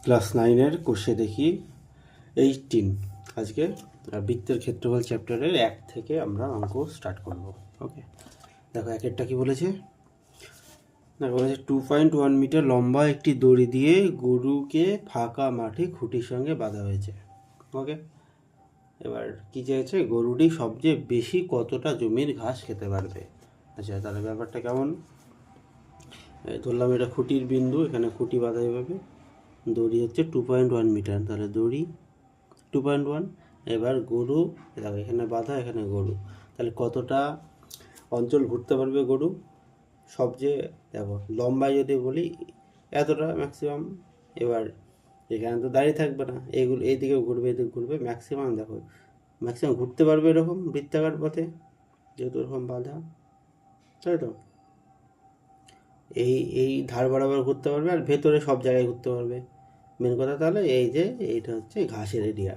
Class 9-এর কোষে দেখি 18 আজকে বৃত্তের ক্ষেত্রফল চ্যাপ্টারের 1 থেকে আমরা অঙ্ক স্টার্ট করব। ওকে, দেখো একেরটা কি বলেছে। দেখো বলেছে 2.1 মিটার লম্বা একটি দড়ি দিয়ে গরুকে ফাঁকা মাঠে খুঁটির সঙ্গে বাঁধা হয়েছে। ওকে, এবার কি চেয়েছে, গরুটি সবচেয়ে বেশি কতটা জমির ঘাস খেতে পারবে। আচ্ছা, তাহলে ব্যাপারটা কেমন, ধরলাম এটা খুঁটির বিন্দু, এখানে খুঁটি বাঁধা এভাবে, দড়ি হচ্ছে 2.1 মিটার, তাহলে দড়ি 2.1। এবার গরু দেখো এখানে বাঁধা, এখানে গরু, তাহলে কতটা অঞ্চল ঘুরতে পারবে গরু। সবচেয়ে দেখো লম্বায় যদি বলি এতটা ম্যাক্সিমাম। এবার এখানে তো দাঁড়িয়ে থাকবে না, এইগুলো এইদিকেও ঘুরবে, এদিকে ঘুরবে, ম্যাক্সিমাম দেখো ম্যাক্সিমাম ঘুরতে পারবে এরকম বৃত্তাকার পথে, যেহেতু এরকম বাঁধা, তাই তো এই এই ধার বরাবর ঘুরতে পারবে, আর ভেতরে সব জায়গায় ঘুরতে পারবে। মেন কথা তাহলে এই যে এইটা হচ্ছে ঘাসের এরিয়া,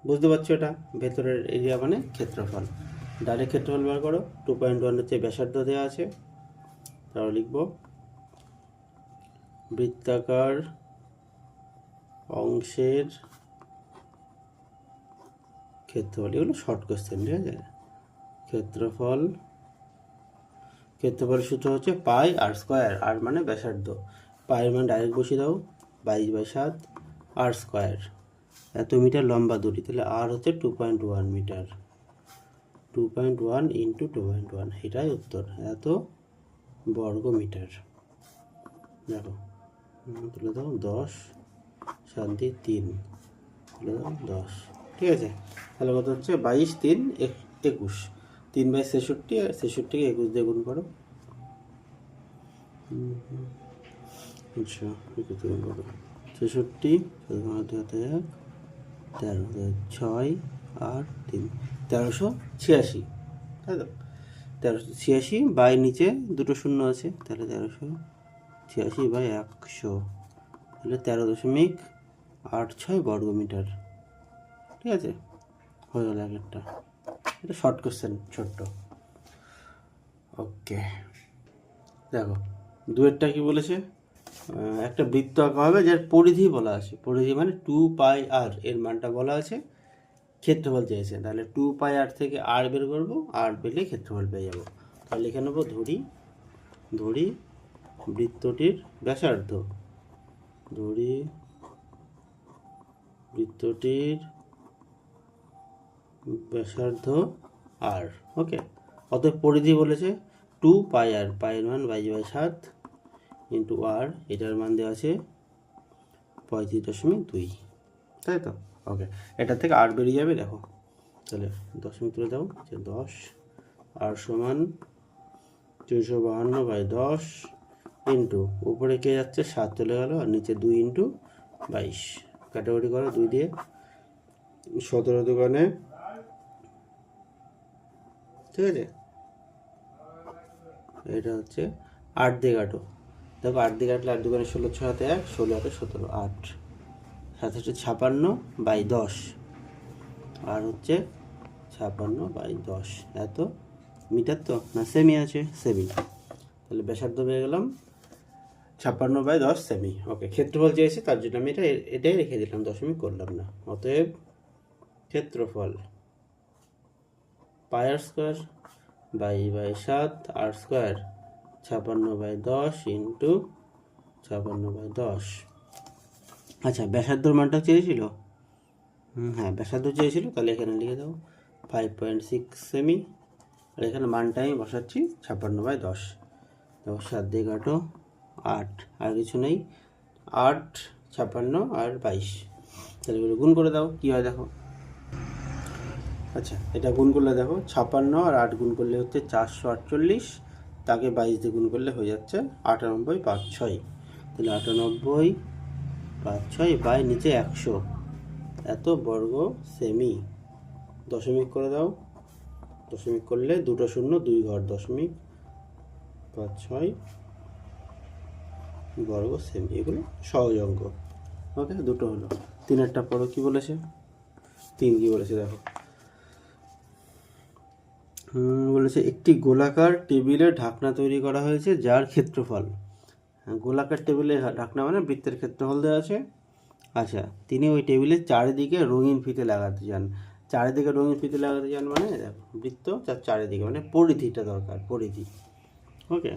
বুঝতে পারছো, এটা ভেতরের এরিয়া মানে ক্ষেত্রফল। ডাইরেক্ট ক্ষেত্রফল বার করো। 2.1 হচ্ছে ব্যাসার্ধ দেওয়া আছে, তাহলে লিখব বৃত্তাকার অংশের ক্ষেত্রফল। এগুলো শর্ট কোশ্চেন, ঠিক আছে। ক্ষেত্রফল সূত্র হচ্ছে পাই আর স্কোয়ার, আর মানে ব্যাসার্ধ, পায়ের মান ডাইরেক্ট বসিয়ে দাও, 22/7, আর স্কোয়ার এত মিটার লম্বা দড়ি, তাহলে আর হচ্ছে 2.1 মিটার, 2.1 ইন্টু 2.1, এটাই উত্তর, এত বর্গ মিটার। দেখো তুলে দাও 10, 7 দিয়ে 3, তুলে দাও 10, ঠিক আছে। তাহলে কত হচ্ছে 22, 3, 21, 3/66, আর 66কে 21 দিয়ে গুণ করো। আচ্ছা, 21 দিয়ে গুণ করো, 66, 1, 13, 6 আর 3, 1386, তাই তো। 1386 বাই নিচে দুটো শূন্য আছে, তাহলে 1386/100, তাহলে 13.86 বর্গ মিটার, ঠিক আছে। হয়ে গেল একটা, এটা শর্ট কোশ্চেন, ছোট্ট। ওকে, দেখো দুয়েরটা কি বলেছে, একটা বৃত্ত আঁকা হবে যার পরিধি বলা আছে, পরিধি মানে 2πr, এর মানটা বলা আছে, ক্ষেত্রফল চেয়েছে, তাহলে 2πr থেকে আর বের করবো, আর পেলে ক্ষেত্রফল পেয়ে যাবো। তাহলে লিখে নেবো ধরি বৃত্তটির ব্যাসার্ধ, আর। ওকে, অতএব পরিধি বলেছে 2πr, পায়ের মান 22/7 ইন্টু আর, এটার মান দেওয়া আছে 35.2, তাই তো। ওকে, এটা থেকে আর বেরিয়ে যাবে, দেখো তাহলে দশমিক তুলে দাও, যে 10, আর সমান 352/10 ইন্টু উপরে কে যাচ্ছে 7 চলে গেল, আর নিচে 2 ইন্টু 22, কাটাকুটি করো 2 দিয়ে, 17 দোকানে, ঠিক আছে। এটা হচ্ছে 8 দিয়ে কাটো, দেখো 8 দিয়ে কাটলে 8 দোকানে 16, 6 হাতে 1, 16 হাতে 17, 8, 7 হচ্ছে 56/10, আর হচ্ছে 56/10, এত মিটার তো না, সেমি আছে, সেমি, তাহলে ব্যাসার্ধ পেয়ে গেলাম 56/10 সেমি। ওকে, ক্ষেত্রফল চেয়েছি, তার জন্য আমি এটাই রেখে দিলাম, দশমিক করলাম না। অতএব ক্ষেত্রফল পাই আর স্কোয়ার 22/7 আর স্কোয়ার 56/10 ইন্টু 56/10। আচ্ছা, ব্যাসার্ধর মানটা চেয়েছিল, হ্যাঁ ব্যাসার্ধ চেয়েছিল, তাহলে এখানে লিখে দাও 5.6 সেমি, আর এখানে মানটা আমি বসাচ্ছি 56/10। দেখো 7 দিয়ে কাটো 8, আর কিছু নেই, 8, 56 আর 22, তাহলে এগুলো গুণ করে দাও, কী হয় দেখো। আচ্ছা, এটা গুণ করলে দেখো 56 আর 8 গুণ করলে হচ্ছে 448, তাকে 22 দিয়ে গুণ করলে হয়ে যাচ্ছে 98/5, তাহলে 98/5 বাই নিচে 100, এত বর্গ সেমি। দশমিক করে দাও, দশমিক করলে 2 শূন্য 2 ঘর, 0.56 বর্গ সেমি, এগুলো সহজ অঙ্ক। ওকে, দুটো হলো। 3-এরটা পড়ো, কি বলেছে, 3 কি বলেছে দেখো, বলেছে একটি গোলাকার টেবিলে ঢাকনা তৈরি করা হয়েছে যার ক্ষেত্রফল, গোলাকার টেবিলে ঢাকনা মানে বৃত্তের ক্ষেত্রফল দেওয়া আছে আচ্ছা, তিনি ওই টেবিলের চারিদিকে রঙিন ফিতে লাগাতে চান। চারিদিকে রঙিন ফিতে লাগাতে চান মানে দেখো বৃত্ত তার চারিদিকে মানে পরিধিটা দরকার, পরিধি। ওকে,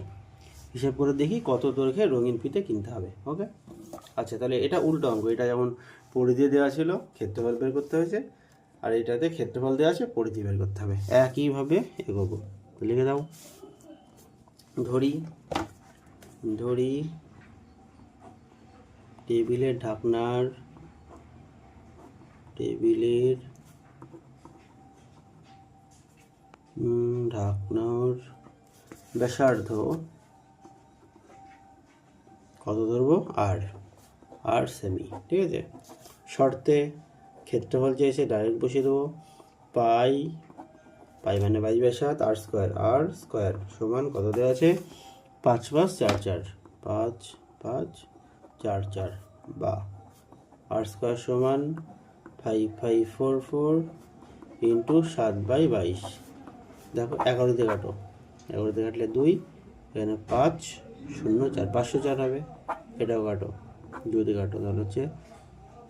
হিসেব করে দেখি কত দৈর্ঘ্যে রঙিন ফিতে কিনতে হবে। ওকে, আচ্ছা তাহলে এটা উল্টো অঙ্ক। এটা যেমন পরিধি দেওয়া ছিল, ক্ষেত্রফল বের করতে হয়েছে, আর এটাতে ক্ষেত্রফল দেওয়া আছে, পরিধি বের করতে হবে। একইভাবে এগোবো। লিখে দাও। ধরি টেবিলের ঢাকনার ব্যাসার্ধ কত ধরবো? আর সেমি। ঠিক আছে, শর্তে ক্ষেত্রফল চেয়েছে, ডাইরেক্ট বসিয়ে দেবো। পাই মানে 22/7, আর স্কোয়ার সমান কত দেওয়া আছে? 5 5 4 4, 5 5 4 4, বা আর স্কোয়ার সমান 5 5 4 4 ইন্টু 7/22। দেখো 11 দিয়ে কাটো, 11 দিয়ে কাটলে 2, এখানে 5 0 4, 504 হবে। এটাও কাটো, 2 দিয়ে কাটো, তাহলে হচ্ছে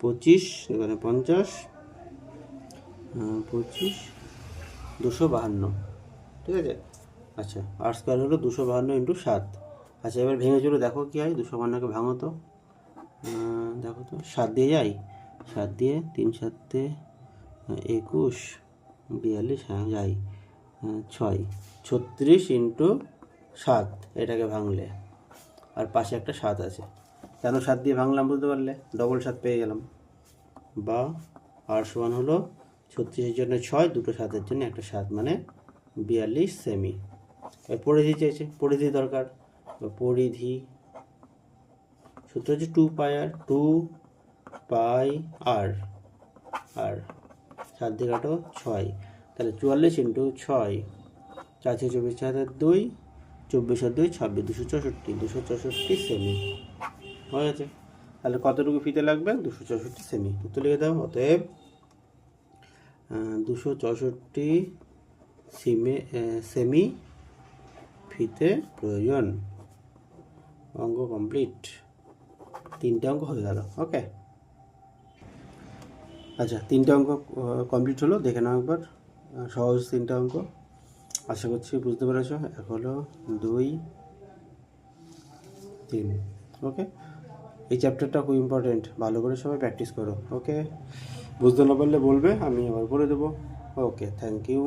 25, এখানে 50, 25 252। ঠিক আছে, আচ্ছা আর স্কোয়ার হলো 252 ইন্টু 7। আচ্ছা এবার ভেঙে চলো, দেখো কী হয়। 252কে ভাঙো তো, দেখো তো 7 দিয়ে যাই, 7 দিয়ে 3 7 21 42, হ্যাঁ যাই, 6 36 ইন্টু 7। এটাকে ভাঙলে আর পাশে একটা 7 আছে, কেন 7 দিয়ে ভাঙলাম বুঝতে পারলে? ডবল 7 পেয়ে গেলাম। বা আর সমান হলো 36-এর জন্য 6, দুটো 7-এর জন্য একটা 7, মানে 42 সেমি। পরিধি চেয়েছে, পরিধি দরকার। পরিধি সূত্র হচ্ছে 2 পাই আর 7 দিয়ে কাটো 6, তাহলে 44 ইন্টু 6, 4 6 24, 4 2, 24 আর 2 26, 264 সেমি হয়ে গেছে। তাহলে কতটুকু ফিতে লাগবে? 264 সেমি। উত্তর লিখে দাও। অতএব 264 সেমি ফিতে প্রয়োজন। অঙ্ক কমপ্লিট। 3টে অঙ্ক হয়ে গেল। ওকে, আচ্ছা 3টে অঙ্ক কমপ্লিট হলো। দেখে নাও একবার, সহজ 3টে অঙ্ক। আশা করছি বুঝতে পেরেছ। 1 হলো, 2 3। ওকে, এই চ্যাপ্টারটা খুব ইম্পর্টেন্ট, ভালো করে সবাই প্র্যাকটিস করো। ওকে, বুঝতে না পারলে বলবে, আমি আবার করে দেবো। ওকে, থ্যাংক ইউ।